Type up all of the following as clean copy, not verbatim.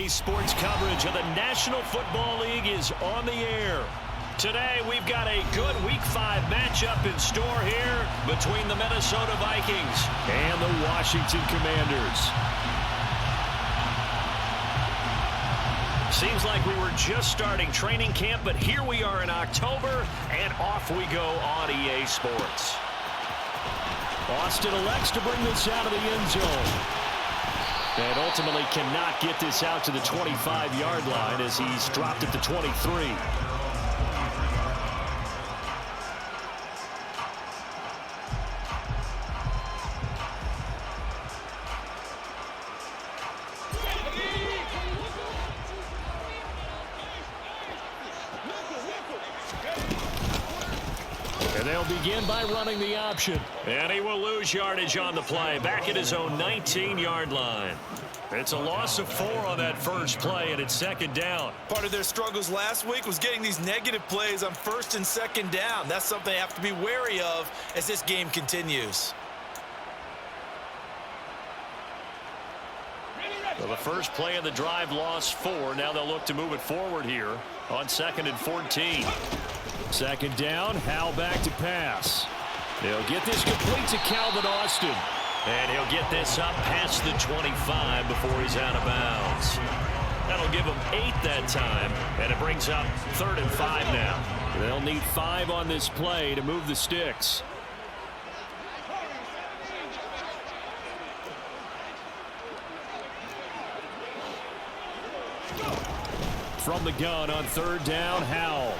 EA Sports coverage of the National Football League is on the air. Today, we've got a good Week 5 matchup in store here between the Minnesota Vikings and the Washington Commanders. Seems like we were just starting training camp, but here we are in October, and off we go on EA Sports. Austin elects to bring this out of the end zone. And ultimately cannot get this out to the 25-yard line as he's dropped at the 23. They'll begin by running the option. And he will lose yardage on the play. Back at his own 19-yard line. It's a loss of 4 on that first play, and it's second down. Part of their struggles last week was getting these negative plays on first and second down. That's something they have to be wary of as this game continues. Well, the first play of the drive lost 4. Now they'll look to move it forward here on 2nd and 14. Second down, Howell back to pass. He'll get this complete to Calvin Austin. And he'll get this up past the 25 before he's out of bounds. That'll give him 8 that time, and it brings up 3rd and 5 now. They'll need 5 on this play to move the sticks. From the gun on 3rd down, Howell.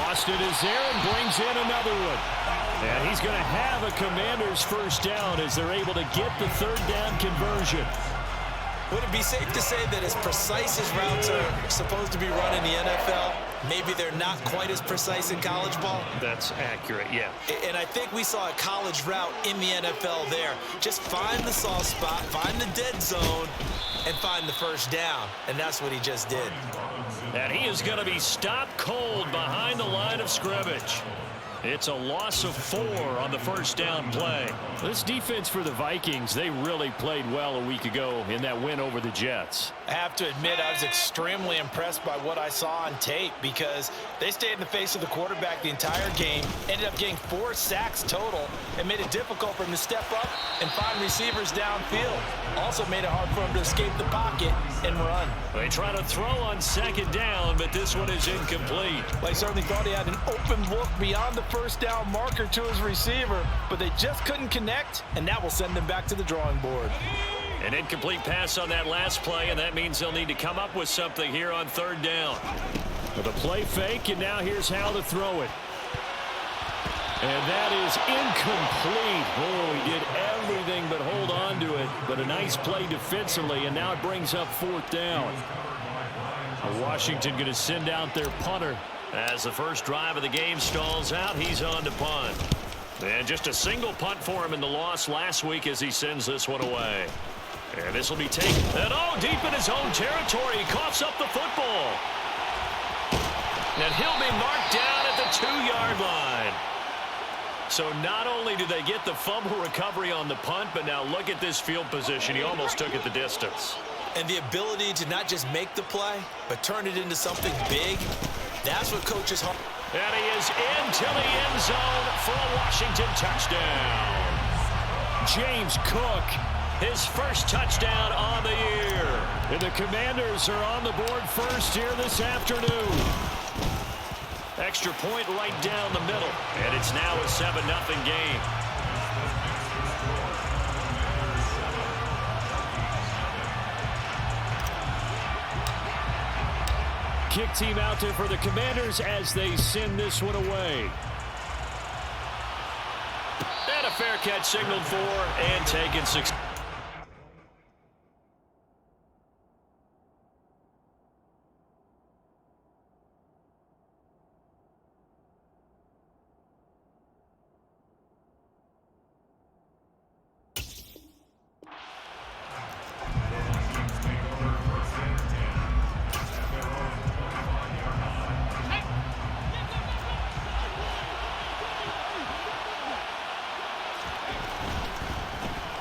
Austin is there and brings in another one. And he's going to have a Commanders first down as they're able to get the 3rd down conversion. Would it be safe to say that as precise as routes are supposed to be run in the NFL, maybe they're not quite as precise in college ball? That's accurate, yeah. And I think we saw a college route in the NFL there. Just find the soft spot, find the dead zone, and find the first down. And that's what he just did. And he is going to be stopped cold behind the line of scrimmage. It's a loss of 4 on the first down play. This defense for the Vikings, they really played well a week ago in that win over the Jets. I have to admit, I was extremely impressed by what I saw on tape because they stayed in the face of the quarterback the entire game, ended up getting 4 sacks total, and made it difficult for him to step up and find receivers downfield. Also made it hard for him to escape the pocket and run. They try to throw on 2nd down, but this one is incomplete. They certainly thought he had an open look beyond the first down marker to his receiver, but they just couldn't connect, and that will send them back to the drawing board. An incomplete pass on that last play, and that means they'll need to come up with something here on 3rd down. With a play fake, and now here's how to throw it. And that is incomplete. Oh, he did everything but hold on to it, but a nice play defensively, and now it brings up 4th down. Washington going to send out their punter. As the first drive of the game stalls out, he's on to punt. And just a single punt for him in the loss last week as he sends this one away. And this will be taken. And deep in his own territory, he coughs up the football. And he'll be marked down at the 2-yard line. So not only do they get the fumble recovery on the punt, but now look at this field position. He almost took it the distance. And the ability to not just make the play, but turn it into something big. That's what coaches hope. And he is into the end zone for a Washington touchdown. James Cook, his first touchdown on the year. And the Commanders are on the board first here this afternoon. Extra point right down the middle. And it's now a 7-0 game. Kick team out there for the Commanders as they send this one away. And a fair catch signaled for and taken 6.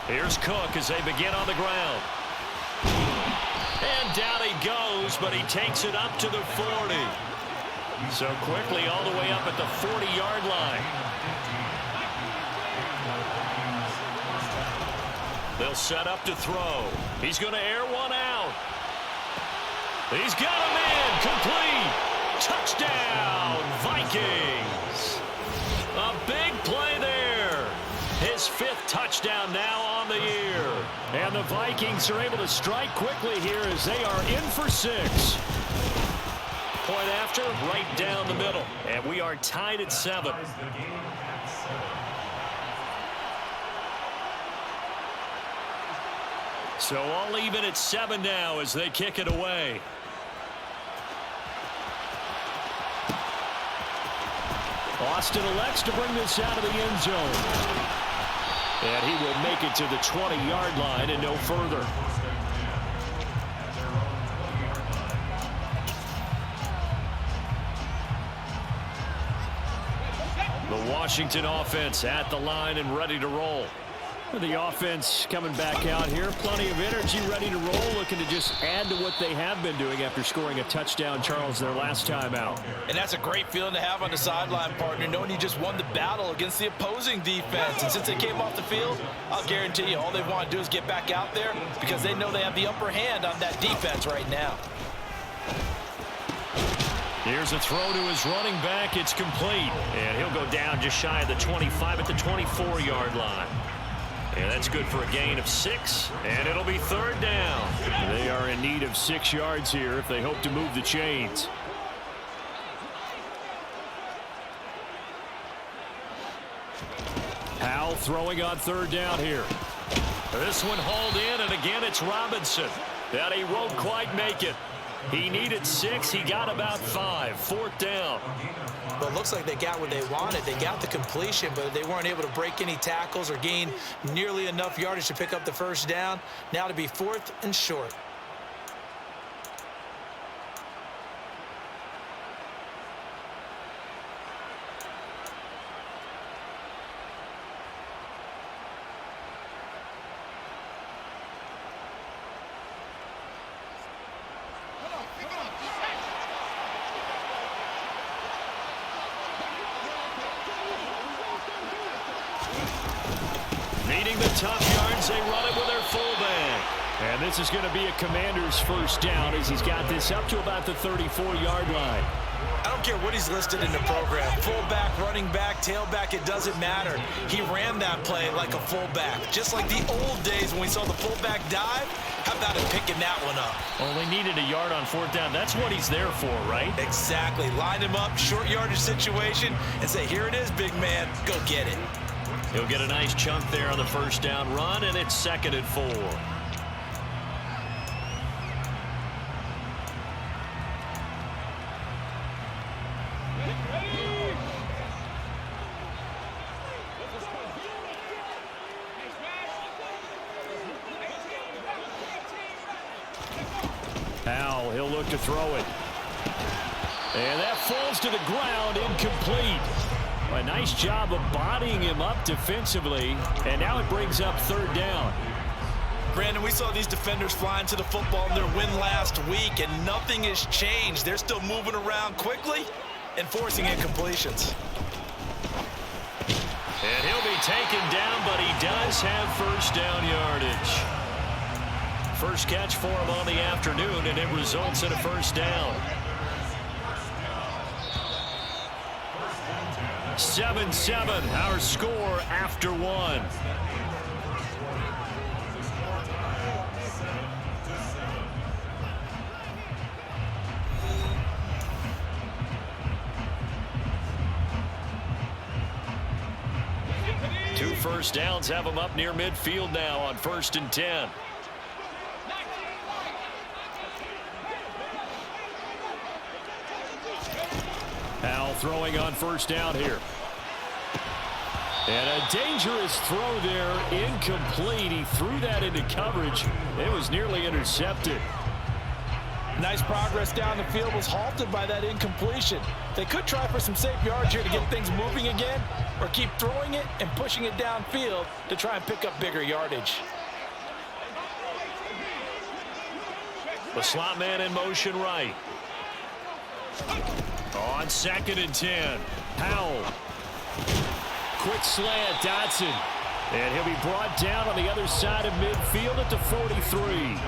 Here's Cook as they begin on the ground. And down he goes, but he takes it up to the 40. So quickly all the way up at the 40-yard line. They'll set up to throw. He's going to air one out. He's got him in. Complete. Touchdown, Vikings. A big play there. His 5th touchdown now on the year. And the Vikings are able to strike quickly here as they are in for 6. Point after, right down the middle. And we are tied at 7. So all even at 7 now as they kick it away. Austin elects to bring this out of the end zone. And he will make it to the 20-yard line and no further. The Washington offense at the line and ready to roll. The offense coming back out here. Plenty of energy, ready to roll, looking to just add to what they have been doing after scoring a touchdown, Charles, their last time out. And that's a great feeling to have on the sideline, partner, knowing you just won the battle against the opposing defense. And since they came off the field, I'll guarantee you all they want to do is get back out there because they know they have the upper hand on that defense right now. Here's a throw to his running back. It's complete. And he'll go down just shy of the 25 at the 24-yard line. And that's good for a gain of 6, and it'll be 3rd down. They are in need of 6 yards here if they hope to move the chains. Powell throwing on 3rd down here. This one hauled in, and again it's Robinson. That he won't quite make it. He needed 6. He got about 5. 4th down. Well, it looks like they got what they wanted. They got the completion, but they weren't able to break any tackles or gain nearly enough yardage to pick up the 1st down. Now to be 4th and short. Needing the tough yards, they run it with their fullback. And this is going to be a Commander's 1st down as he's got this up to about the 34-yard line. I don't care what he's listed in the program. Fullback, running back, tailback, it doesn't matter. He ran that play like a fullback. Just like the old days when we saw the fullback dive. How about him picking that one up? Only needed a yard on 4th down. That's what he's there for, right? Exactly. Line him up, short yardage situation, and say, here it is, big man. Go get it. He'll get a nice chunk there on the 1st down run, and it's 2nd and 4. Powell, he'll look to throw it. And that falls to the ground, incomplete. A nice job of bodying him up defensively, and now it brings up 3rd down. Brandon, we saw these defenders flying to the football in their win last week, and nothing has changed. They're still moving around quickly and forcing incompletions. And he'll be taken down, but he does have 1st down yardage. First catch for him on the afternoon, and it results in a 1st down. 7-7, our score after 1. Two 1st downs have them up near midfield now on 1st and 10. Powell throwing on 1st down here. And a dangerous throw there, incomplete. He threw that into coverage. It was nearly intercepted. Nice progress down the field, was halted by that incompletion. They could try for some safe yards here to get things moving again, or keep throwing it and pushing it downfield to try and pick up bigger yardage. The slot man in motion right. On 2nd and 10. Powell. Quick slant, Dotson. And he'll be brought down on the other side of midfield at the 43.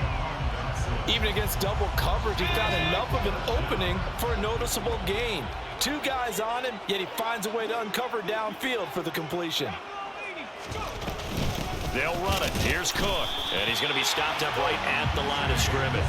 Even against double coverage, he found enough of an opening for a noticeable gain. 2 guys on him, yet he finds a way to uncover downfield for the completion. They'll run it. Here's Cook. And he's going to be stopped up right at the line of scrimmage.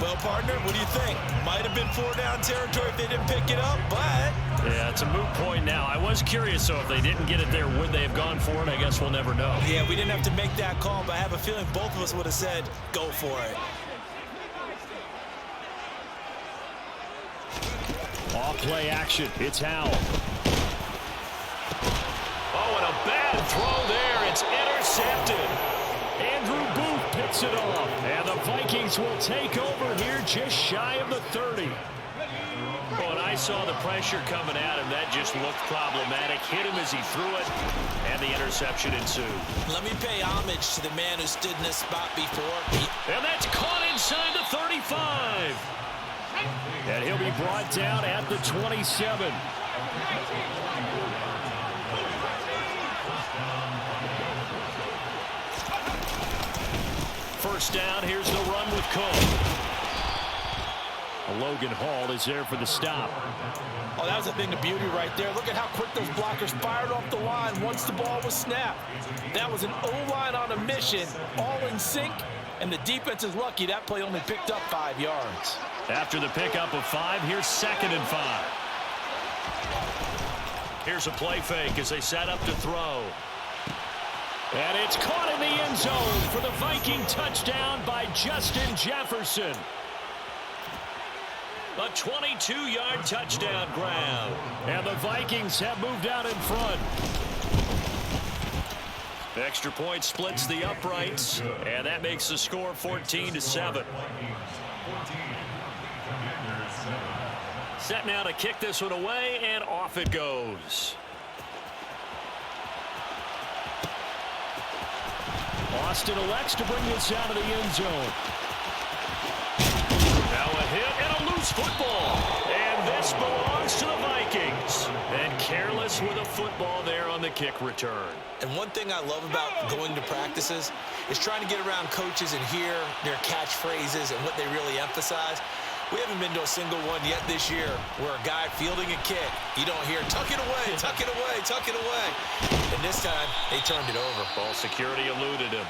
Well, partner, what do you think? Might have been 4-down territory if they didn't pick it up, but... Yeah, it's a moot point now. I was curious, so if they didn't get it there, would they have gone for it? I guess we'll never know. Yeah, we didn't have to make that call, but I have a feeling both of us would have said, go for it. Off play action. It's Howell. Oh, and a bad throw there. It's intercepted. Andrew Booth picks it off. And the Vikings will take over here just shy of the 30. Well, and I saw the pressure coming at him. That just looked problematic. Hit him as he threw it, and the interception ensued. Let me pay homage to the man who stood in this spot before. And that's caught inside the 35. And he'll be brought down at the 27. First down, here's the run with Cook. Logan Hall is there for the stop. Oh, that was a thing of beauty right there. Look at how quick those blockers fired off the line once the ball was snapped. That was an O-line on a mission, all in sync, and the defense is lucky that play only picked up 5 yards. After the pickup of 5, here's 2nd and 5. Here's a play fake as they set up to throw. And it's caught in the end zone for the Viking touchdown by Justin Jefferson. A 22-yard touchdown grab. And the Vikings have moved out in front. The extra point splits the uprights, and that makes the score 14-7. Set now to kick this one away, and off it goes. Austin elects to bring this out of the end zone. Now a hit and a loose football. And this belongs to the Vikings. And careless with a football there on the kick return. And one thing I love about going to practices is trying to get around coaches and hear their catchphrases and what they really emphasize. We haven't been to a single one yet this year where a guy fielding a kick, you don't hear, tuck it away, tuck it away, tuck it away. And this time, they turned it over. Ball security eluded him.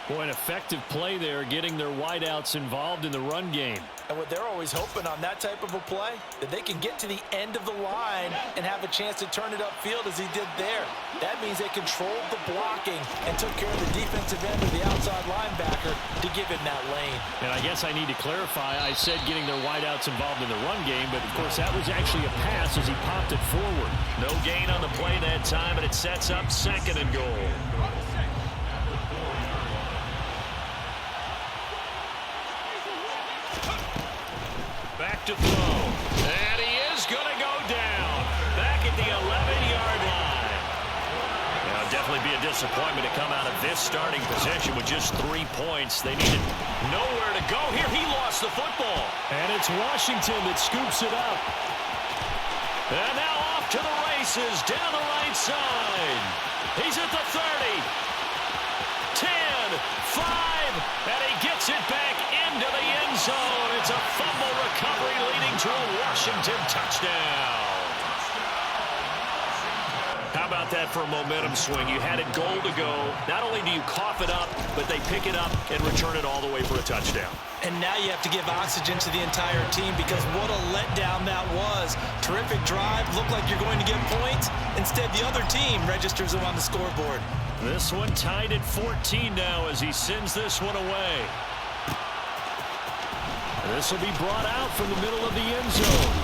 Boy, an effective play there, getting their wideouts involved in the run game. And what they're always hoping on that type of a play, that they can get to the end of the line and have a chance to turn it upfield as he did there. That means they controlled the blocking and took care of the defensive end of the outside linebacker to give him that lane. And I guess I need to clarify, I said getting their wideouts involved in the run game, but of course that was actually a pass as he popped it forward. No gain on the play that time, and it sets up 2nd and goal. Back to throw. And he is going to go down. Back at the 11-yard line. Now, definitely be a disappointment to come out of this starting position with just 3 points. They needed nowhere to go. Here, he lost the football. And it's Washington that scoops it up. And now off to the races down the right side. He's at the 30. 10, 5, and he gets it back into the end zone. It's a fumble recovery leading to a Washington touchdown. How about that for a momentum swing? You had it goal to go. Not only do you cough it up, but they pick it up and return it all the way for a touchdown. And now you have to give oxygen to the entire team because what a letdown that was. Terrific drive. Looked like you're going to get points. Instead, the other team registers them on the scoreboard. This one tied at 14 now as he sends this one away. This will be brought out from the middle of the end zone.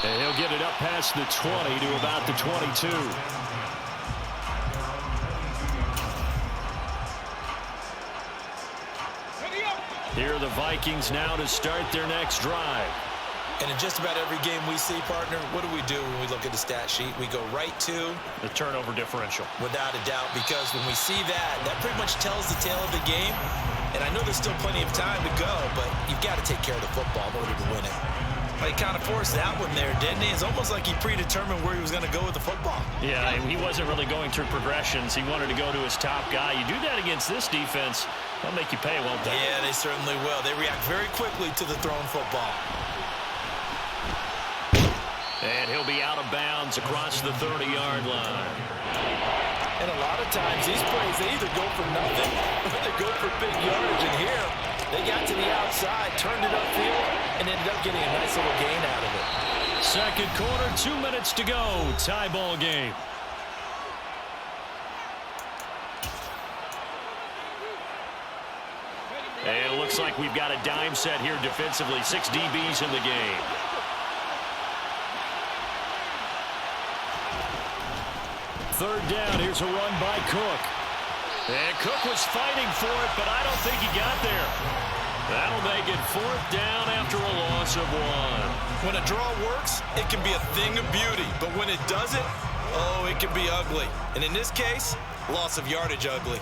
And he'll get it up past the 20 to about the 22. Here are the Vikings now to start their next drive. And in just about every game we see, partner, what do when we look at the stat sheet? We go right to the turnover differential. Without a doubt, because when we see that, that pretty much tells the tale of the game. And I know there's still plenty of time to go, but you've got to take care of the football in order to win it. But he kind of forced that one there, didn't he? It's almost like he predetermined where he was going to go with the football. Yeah, he wasn't really going through progressions. He wanted to go to his top guy. You do that against this defense, they'll make you pay, won't they? Yeah, they certainly will. They react very quickly to the thrown football. And he'll be out of bounds across the 30-yard line. And a lot of times these plays, they either go for nothing or they go for big yardage. And here, they got to the outside, turned it upfield, and ended up getting a nice little gain out of it. Second quarter, 2 minutes to go. Tie ball game. And it looks like we've got a dime set here defensively. 6 DBs in the game. Third down, here's a run by Cook. And Cook was fighting for it, but I don't think he got there. That'll make it 4th down after a loss of 1. When a draw works, it can be a thing of beauty. But when it doesn't, oh, it can be ugly. And in this case, loss of yardage ugly.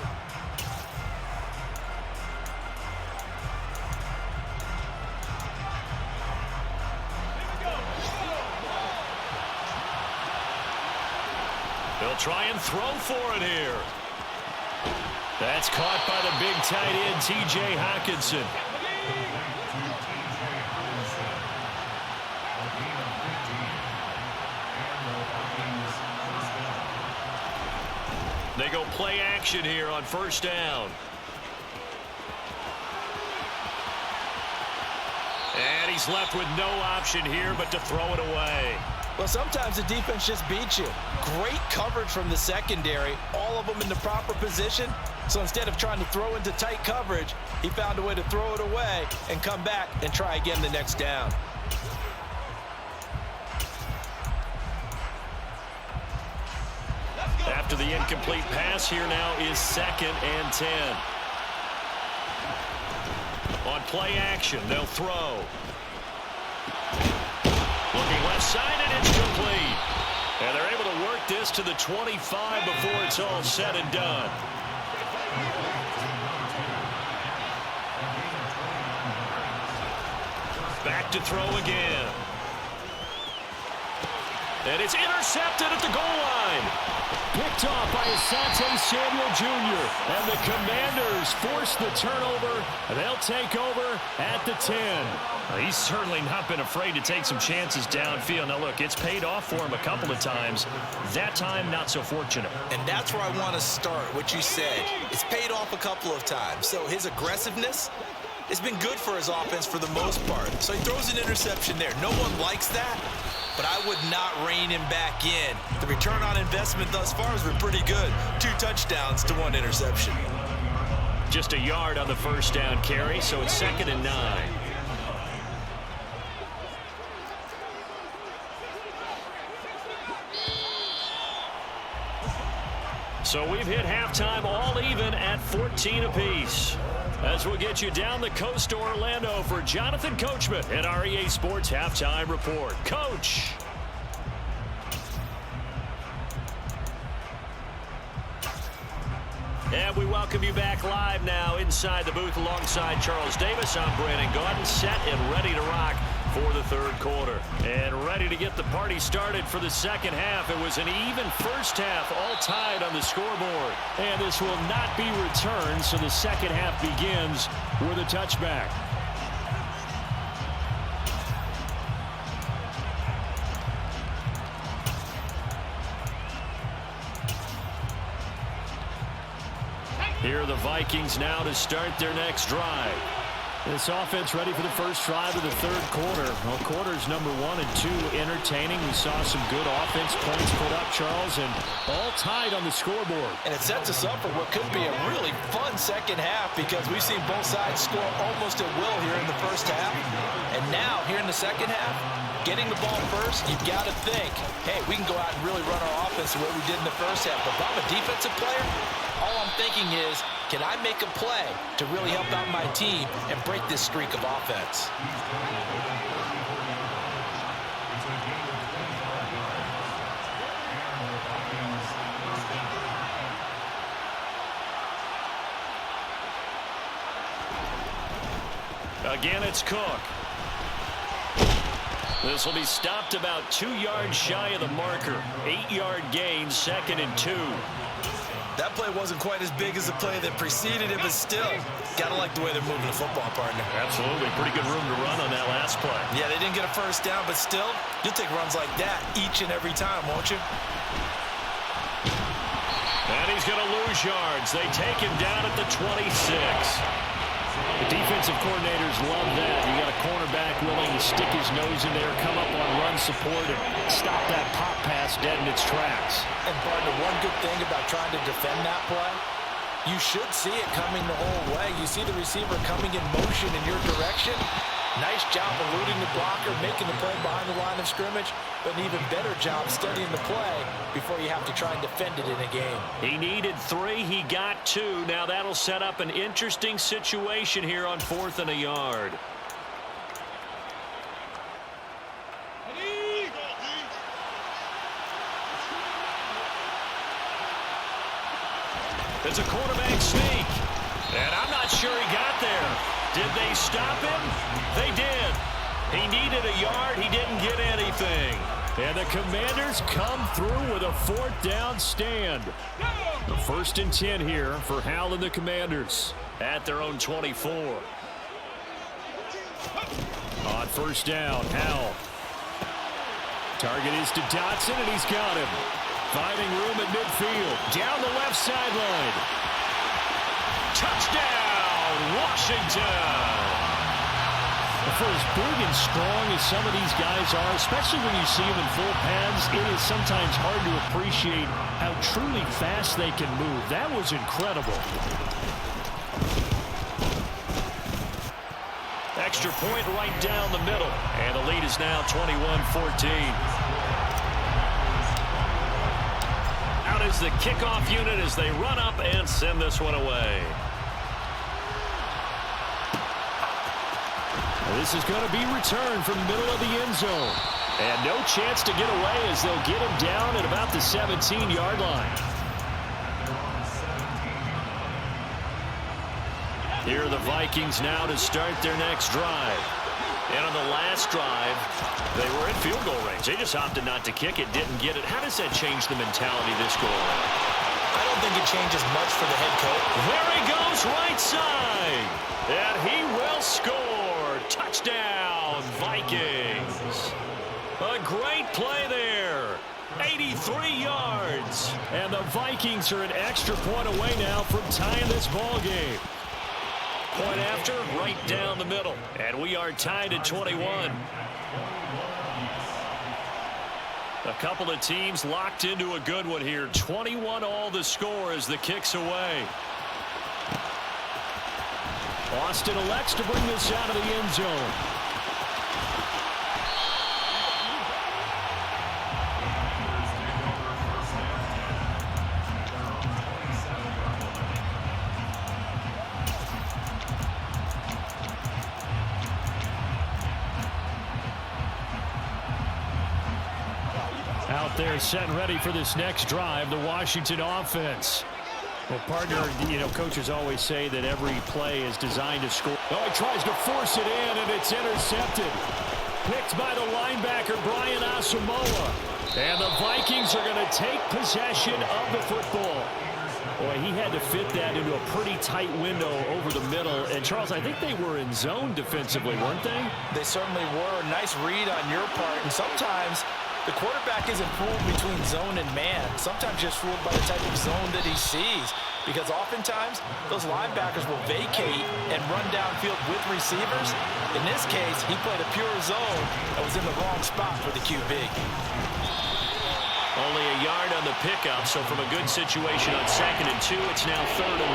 They'll try and throw for it here. That's caught by the big tight end, T.J. Hockenson. They go play action here on first down. And he's left with no option here but to throw it away. Well, sometimes the defense just beats you. Great coverage from the secondary, all of them in the proper position. So instead of trying to throw into tight coverage, he found a way to throw it away and come back and try again the next down. After the incomplete pass, here now is 2nd and 10. On play action, they'll throw. Looking left side, and it's complete. And they're able to work this to the 25 before it's all said and done. Back to throw again. And it's intercepted at the goal line. Picked off by Asante Samuel Jr. And the Commanders force the turnover. They'll take over at the 10. He's certainly not been afraid to take some chances downfield. Now, look, it's paid off for him a couple of times. That time, not so fortunate. And that's where I want to start, what you said. It's paid off a couple of times. So his aggressiveness has been good for his offense for the most part. So he throws an interception there. No one likes that, but I would not rein him back in. The return on investment thus far has been pretty good. 2 touchdowns to 1 interception. Just a yard on the first down carry, so it's 2nd and 9. So we've hit halftime all even at 14 apiece. As we'll get you down the coast to Orlando for Jonathan Coachman at our EA Sports Halftime Report. Coach. And we welcome you back live now inside the booth alongside Charles Davis. I'm Brandon Gaudin, set and ready to rock for the third quarter. And ready to get the party started for the second half. It was an even first half, all tied on the scoreboard. And this will not be returned, so the second half begins with a touchback. Here are the Vikings now to start their next drive. This offense ready for the first drive of the third quarter. Well, quarters number 1 and 2 entertaining. We saw some good offense points put up, Charles, and all tied on the scoreboard. And it sets us up for what could be a really fun second half because we've seen both sides score almost at will here in the first half. And now, here in the second half, getting the ball first, you've got to think, hey, we can go out and really run our offense the way we did in the first half. But if I'm a defensive player, all I'm thinking is, can I make a play to really help out my team and break this streak of offense? Again, it's Cook. This will be stopped about 2 yards shy of the marker. 8-yard gain, 2nd and 2. That play wasn't quite as big as the play that preceded it, but still, gotta like the way they're moving the football, partner. Absolutely. Pretty good room to run on that last play. Yeah, they didn't get a first down, but still, you'll take runs like that each and every time, won't you? And he's going to lose yards. They take him down at the 26. The defensive coordinators love that. You got a cornerback willing to stick his nose in there, come up on run support, and stop that pop pass dead in its tracks. And, partner, one good thing about trying to defend that play, you should see it coming the whole way. You see the receiver coming in motion in your direction. Nice job eluding the blocker, making the play behind the line of scrimmage, but an even better job studying the play before you have to try and defend it in a game. He needed 3. He got 2. Now that'll set up an interesting situation here on 4th and a yard. It's a quarterback sneak. And I'm not sure he got there. Did they stop him? They did. He needed a yard. He didn't get anything. And the Commanders come through with a 4th down stand. The 1st and 10 here for Hal and the Commanders at their own 24. On 1st down, Hal. Target is to Dotson, and he's got him. Finding room at midfield. Down the left sideline. Touchdown, Washington. For as big and strong as some of these guys are, especially when you see them in full pads, it is sometimes hard to appreciate how truly fast they can move. That was incredible. Extra point right down the middle. And the lead is now 21-14. Out is the kickoff unit as they run up and send this one away. This is going to be returned from the middle of the end zone. And no chance to get away as they'll get him down at about the 17-yard line. Here are the Vikings now to start their next drive. And on the last drive, they were in field goal range. They just opted not to kick it, didn't get it. How does that change the mentality this go around? I don't think it changes much for the head coach. There he goes, right side. And he will score. Touchdown, Vikings. A great play there. 83 yards. And the Vikings are an extra point away now from tying this ball game. Point after, right down the middle. And we are tied at 21. A couple of teams locked into a good one here. 21 all the score as the kick's away. Austin elects to bring this out of the end zone. Out there set and ready for this next drive, the Washington offense. Well, partner, coaches always say that every play is designed to score. Oh, he tries to force it in, and it's intercepted. Picked by the linebacker, Brian Asamoah. And the Vikings are going to take possession of the football. Boy, he had to fit that into a pretty tight window over the middle. And, Charles, I think they were in zone defensively, weren't they? They certainly were. Nice read on your part. And sometimes the quarterback isn't fooled between zone and man. Sometimes just fooled by the type of zone that he sees. Because oftentimes, those linebackers will vacate and run downfield with receivers. In this case, he played a pure zone and was in the wrong spot for the QB. Only a yard on the pickup, so from a good situation on 2nd and 2, it's now 3rd and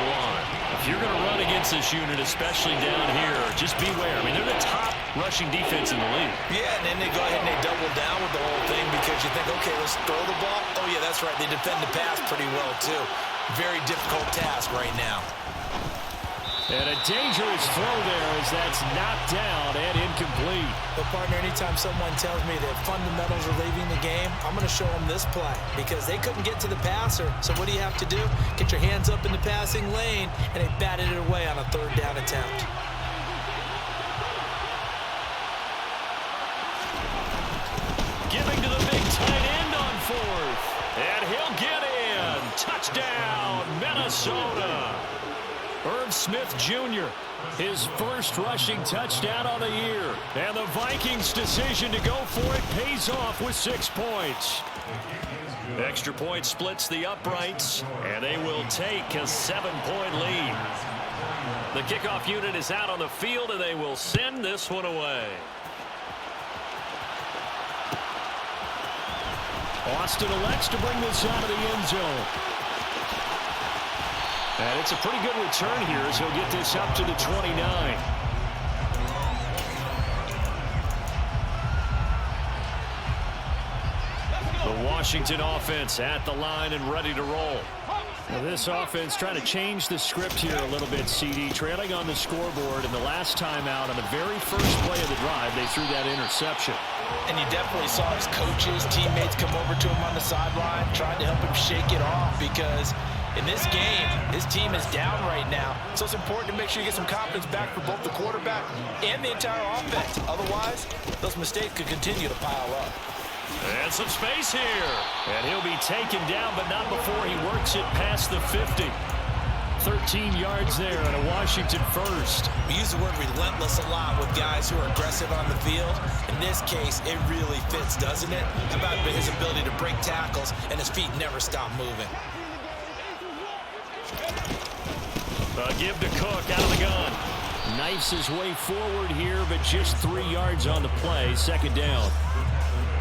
1. If you're going to run against this unit, especially down here, just beware. I mean, they're the top rushing defense in the league. Yeah, and then they go ahead and they double down with the whole thing because you think, okay, let's throw the ball. Oh, yeah, that's right. They defend the pass pretty well, too. Very difficult task right now. And a dangerous throw there as that's knocked down and incomplete. But, partner, anytime someone tells me that fundamentals are leaving the game, I'm going to show them this play because they couldn't get to the passer. So what do you have to do? Get your hands up in the passing lane, and they batted it away on a 3rd down attempt. Touchdown, Minnesota. Irv Smith Jr., his first rushing touchdown on the year. And the Vikings' decision to go for it pays off with 6 points. Extra point splits the uprights, and they will take a 7-point lead. The kickoff unit is out on the field, and they will send this one away. Austin elects to bring this out of the end zone. And it's a pretty good return here as he'll get this up to the 29. The Washington offense at the line and ready to roll. Now this offense trying to change the script here a little bit, CD. Trailing on the scoreboard, and the last time out on the very first play of the drive, they threw that interception. And you definitely saw his coaches, teammates come over to him on the sideline, trying to help him shake it off, because in this game, his team is down right now. So it's important to make sure you get some confidence back for both the quarterback and the entire offense. Otherwise, those mistakes could continue to pile up. And some space here. And he'll be taken down, but not before he works it past the 50. 13 yards there and a Washington first. We use the word relentless a lot with guys who are aggressive on the field. In this case, it really fits, doesn't it? How about his ability to break tackles and his feet never stop moving? Give to Cook out of the gun. Knifes his way forward here, but just 3 yards on the play. Second down.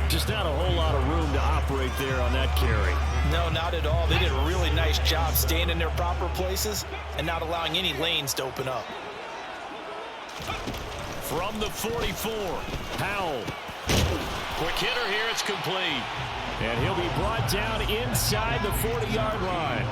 Just not a whole lot of room to operate there on that carry. No, not at all. They did a really nice job staying in their proper places and not allowing any lanes to open up. From the 44, Powell. Quick hitter here, it's complete. And he'll be brought down inside the 40-yard line.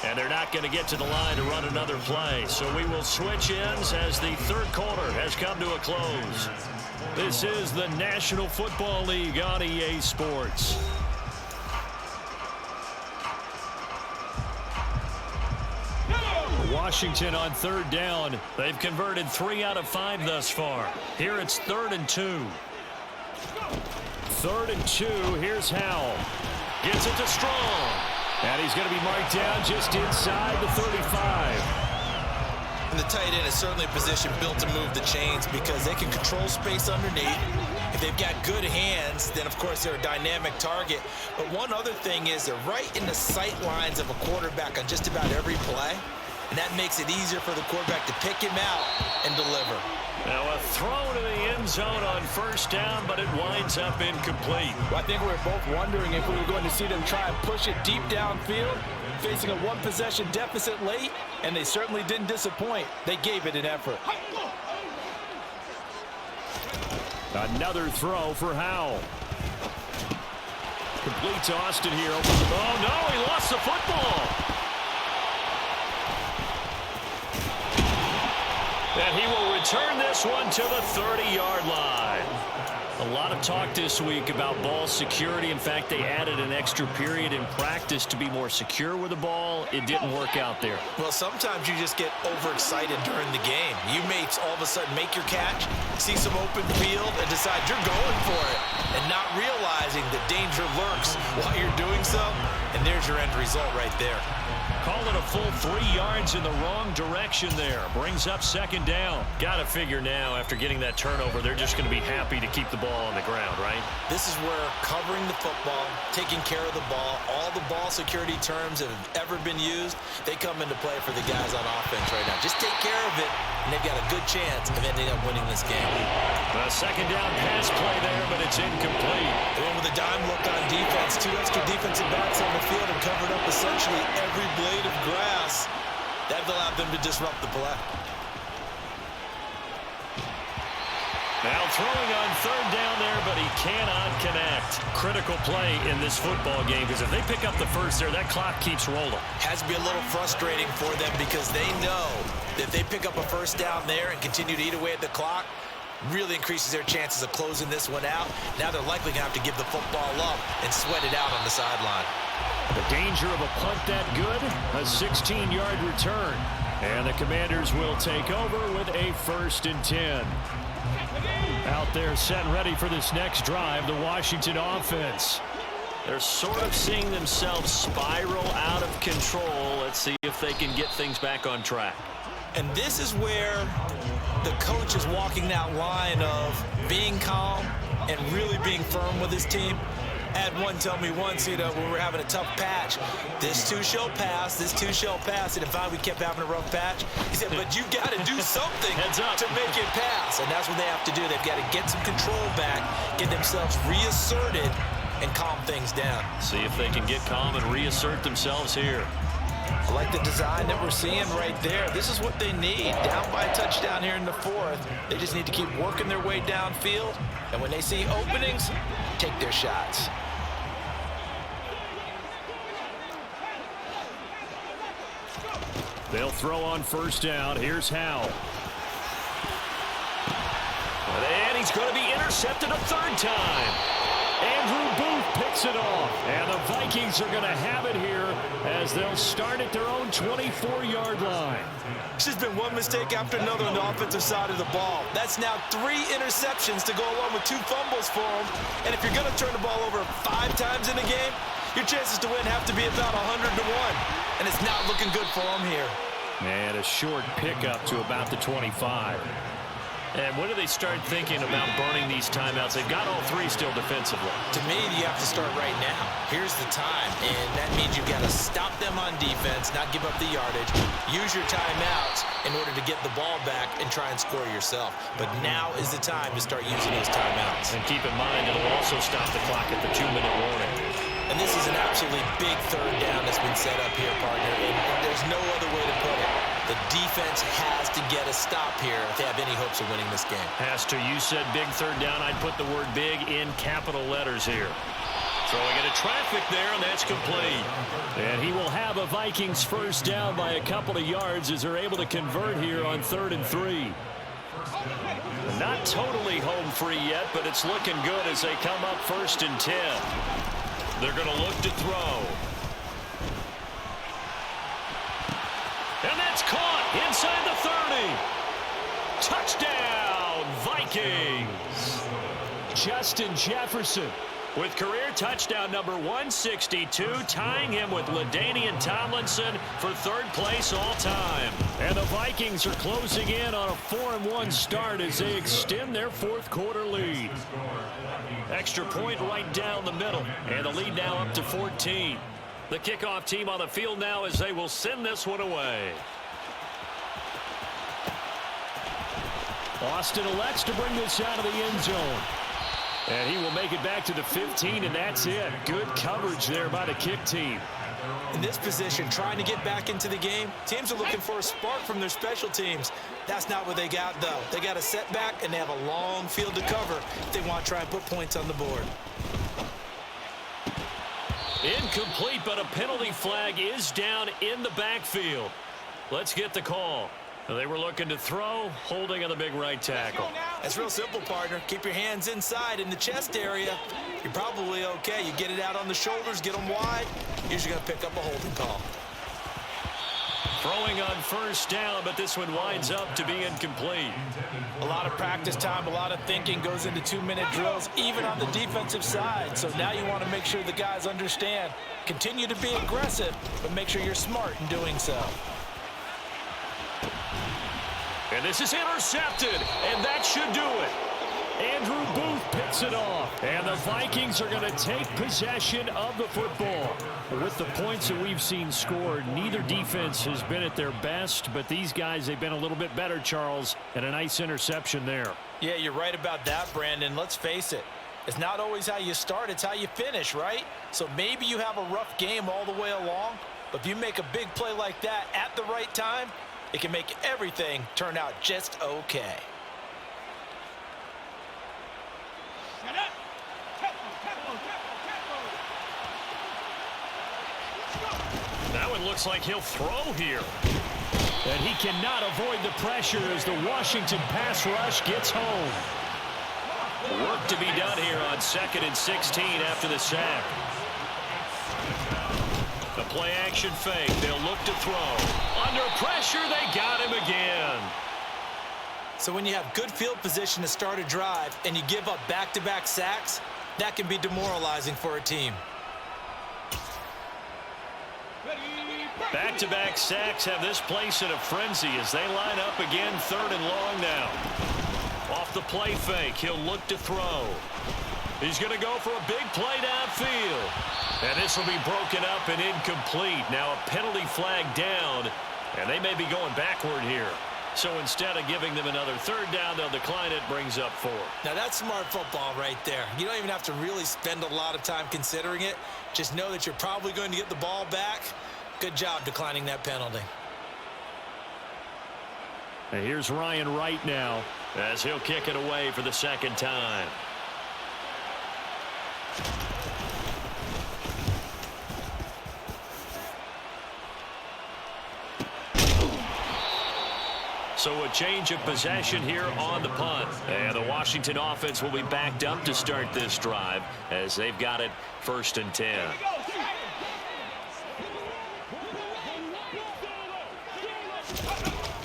And they're not going to get to the line to run another play. So we will switch ends as the third quarter has come to a close. This is the National Football League on EA Sports. Washington on third down. They've converted 3 out of 5 thus far. Here it's 3rd and 2. 3rd and 2. Here's Howell. Gets it to Strong. And he's going to be marked down just inside the 35. And the tight end is certainly a position built to move the chains because they can control space underneath. If they've got good hands, then of course they're a dynamic target. But one other thing is they're right in the sight lines of a quarterback on just about every play. And that makes it easier for the quarterback to pick him out and deliver. Now a throw to the end zone on first down, but it winds up incomplete. Well, I think we were both wondering if we were going to see them try and push it deep downfield, facing a one-possession deficit late, and they certainly didn't disappoint. They gave it an effort. Another throw for Howell. Complete to Austin here. Oh, no, he lost the football. And he will return this one to the 30-yard line. A lot of talk this week about ball security. In fact, they added an extra period in practice to be more secure with the ball. It didn't work out there. Well, sometimes you just get overexcited during the game. You may all of a sudden make your catch, see some open field, and decide you're going for it, and not realizing the danger lurks while you're doing so. And there's your end result right there. Call it a full 3 yards in the wrong direction there. Brings up second down. Got to figure now, after getting that turnover, they're just going to be happy to keep the ball on the ground, right? This is where covering the football, taking care of the ball, all the ball security terms that have ever been used, they come into play for the guys on offense right now. Just take care of it, and they've got a good chance of ending up winning this game. A second down pass play there, but it's incomplete. They went with a dime look on defense. 2 extra defensive backs on the field and covered up essentially every blade of grass. That allowed them to disrupt the play. Now throwing on third down there, but he cannot connect. Critical play in this football game, because if they pick up the first there, that clock keeps rolling. Has to be a little frustrating for them because they know that if they pick up a first down there and continue to eat away at the clock, really increases their chances of closing this one out. Now they're likely going to have to give the football up and sweat it out on the sideline. The danger of a punt that good, a 16-yard return. And the Commanders will take over with a 1st and 10. Out there set and ready for this next drive, the Washington offense. They're sort of seeing themselves spiral out of control. Let's see if they can get things back on track. And this is where the coach is walking that line of being calm and really being firm with his team. I had one tell me once, when we're having a tough patch, this too shall pass, this too shall pass. And if we kept having a rough patch, he said, but you've got to do something to make it pass. And that's what they have to do. They've got to get some control back, get themselves reasserted, and calm things down. See if they can get calm and reassert themselves here. I like the design that we're seeing right there. This is what they need. Down by a touchdown here in the fourth. They just need to keep working their way downfield. And when they see openings, take their shots. They'll throw on first down. Here's Howell. And he's going to be intercepted a third time. Andrew Booth picks it off. And the Vikings are going to have it here as they'll start at their own 24-yard line. It's just been one mistake after another on the offensive side of the ball. That's now 3 interceptions to go along with 2 fumbles for them. And if you're going to turn the ball over 5 times in a game, your chances to win have to be about 100 to 1. And it's not looking good for them here. And a short pickup to about the 25. And when do they start thinking about burning these timeouts? They've got all 3 still defensively. To me, you have to start right now. Here's the time, and that means you've got to stop them on defense, not give up the yardage. Use your timeouts in order to get the ball back and try and score yourself. But now is the time to start using those timeouts. And keep in mind, it'll also stop the clock at the 2-minute warning. And this is an absolutely big third down that's been set up here, partner, and there's no other way to put it. The defense has to get a stop here if they have any hopes of winning this game. Pastor, you said big third down. I'd put the word big in capital letters here. Throwing into traffic there, and that's complete. And he will have a Vikings first down by a couple of yards as they're able to convert here on 3rd and 3. Not totally home free yet, but it's looking good as they come up 1st and 10. They're going to look to throw. And that's caught inside the 30. Touchdown, Vikings. Justin Jefferson with career touchdown number 162, tying him with LaDainian Tomlinson for 3rd place all time. And the Vikings are closing in on a 4-1 start as they extend their 4th quarter lead. Extra point right down the middle, and the lead now up to 14. The kickoff team on the field now as they will send this one away. Austin elects to bring this out of the end zone. And he will make it back to the 15, and that's it. Good coverage there by the kick team. In this position, trying to get back into the game, teams are looking for a spark from their special teams. That's not what they got, though. They got a setback, and they have a long field to cover if they want to try and put points on the board. Incomplete, but a penalty flag is down in the backfield. Let's get the call. They were looking to throw, holding on the big right tackle. That's real simple, partner. Keep your hands inside in the chest area. You're probably okay. You get it out on the shoulders, get them wide. Usually going to pick up a holding call. Throwing on first down, but this one winds up to be incomplete. A lot of practice time, a lot of thinking goes into 2-minute drills, even on the defensive side. So now you want to make sure the guys understand. Continue to be aggressive, but make sure you're smart in doing so. And this is intercepted, and that should do it. Andrew Booth picks it off, and the Vikings are going to take possession of the football. With the points that we've seen scored, neither defense has been at their best, but these guys, they've been a little bit better, Charles, and a nice interception there. Yeah, you're right about that, Brandon. Let's face it. It's not always how you start, it's how you finish, right? So maybe you have a rough game all the way along, but if you make a big play like that at the right time, it can make everything turn out just okay. That one looks like he'll throw here. And he cannot avoid the pressure as the Washington pass rush gets home. Work to be done here on 2nd and 16 after the sack. The play action fake. They'll look to throw. Under pressure, they got him again. So when you have good field position to start a drive and you give up back-to-back sacks, that can be demoralizing for a team. Back-to-back sacks have this place in a frenzy as they line up again, 3rd and long now. Off the play fake, he'll look to throw. He's going to go for a big play downfield. And this will be broken up and incomplete. Now a penalty flag down, and they may be going backward here. So instead of giving them another 3rd down, they'll decline it, brings up 4. Now that's smart football right there. You don't even have to really spend a lot of time considering it. Just know that you're probably going to get the ball back. Good job declining that penalty. And here's Ryan Wright now as he'll kick it away for the 2nd time. So a change of possession here on the punt. And the Washington offense will be backed up to start this drive as they've got it 1st and 10.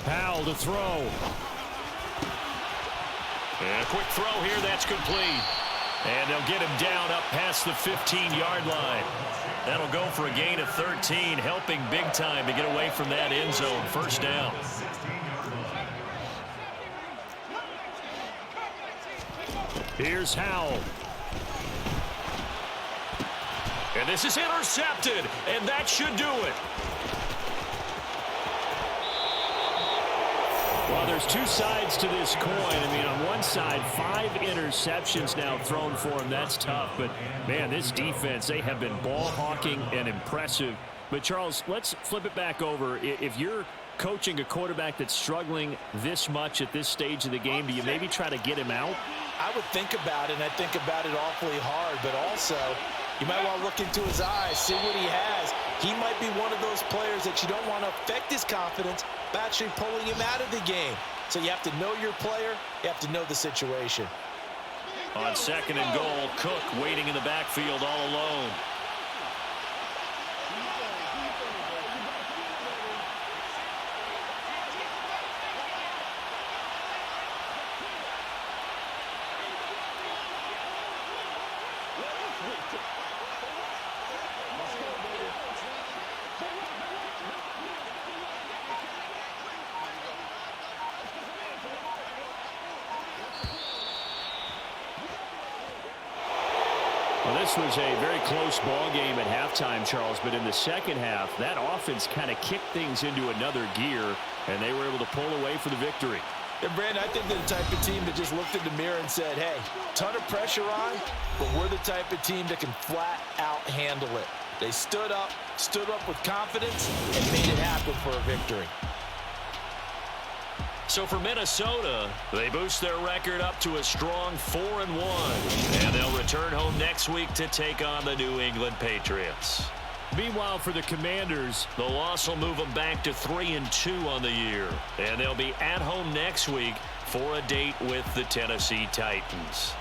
Powell to throw. And a quick throw here, that's complete. And they'll get him down up past the 15-yard line. That'll go for a gain of 13, helping big time to get away from that end zone. 1st down. Here's Howell. And this is intercepted, and that should do it. Well, there's 2 sides to this coin. I mean, on one side, 5 interceptions now thrown for him. That's tough. But, man, this defense, they have been ball hawking and impressive. But, Charles, let's flip it back over. If you're coaching a quarterback that's struggling this much at this stage of the game, do you maybe try to get him out? I would think about it, and I think about it awfully hard. But also, you might want to look into his eyes, see what he has. He might be one of those players that you don't want to affect his confidence by actually pulling him out of the game. So you have to know your player. You have to know the situation. On 2nd and goal, Cook waiting in the backfield all alone. Well, this was a very close ball game at halftime, Charles, but in the 2nd half, that offense kind of kicked things into another gear, and they were able to pull away for the victory. And, Brandon, I think they're the type of team that just looked in the mirror and said, hey, ton of pressure on, but we're the type of team that can flat out handle it. They stood up with confidence, and made it happen for a victory. So for Minnesota, they boost their record up to a strong 4-1. And they'll return home next week to take on the New England Patriots. Meanwhile, for the Commanders, the loss will move them back to 3-2 on the year. And they'll be at home next week for a date with the Tennessee Titans.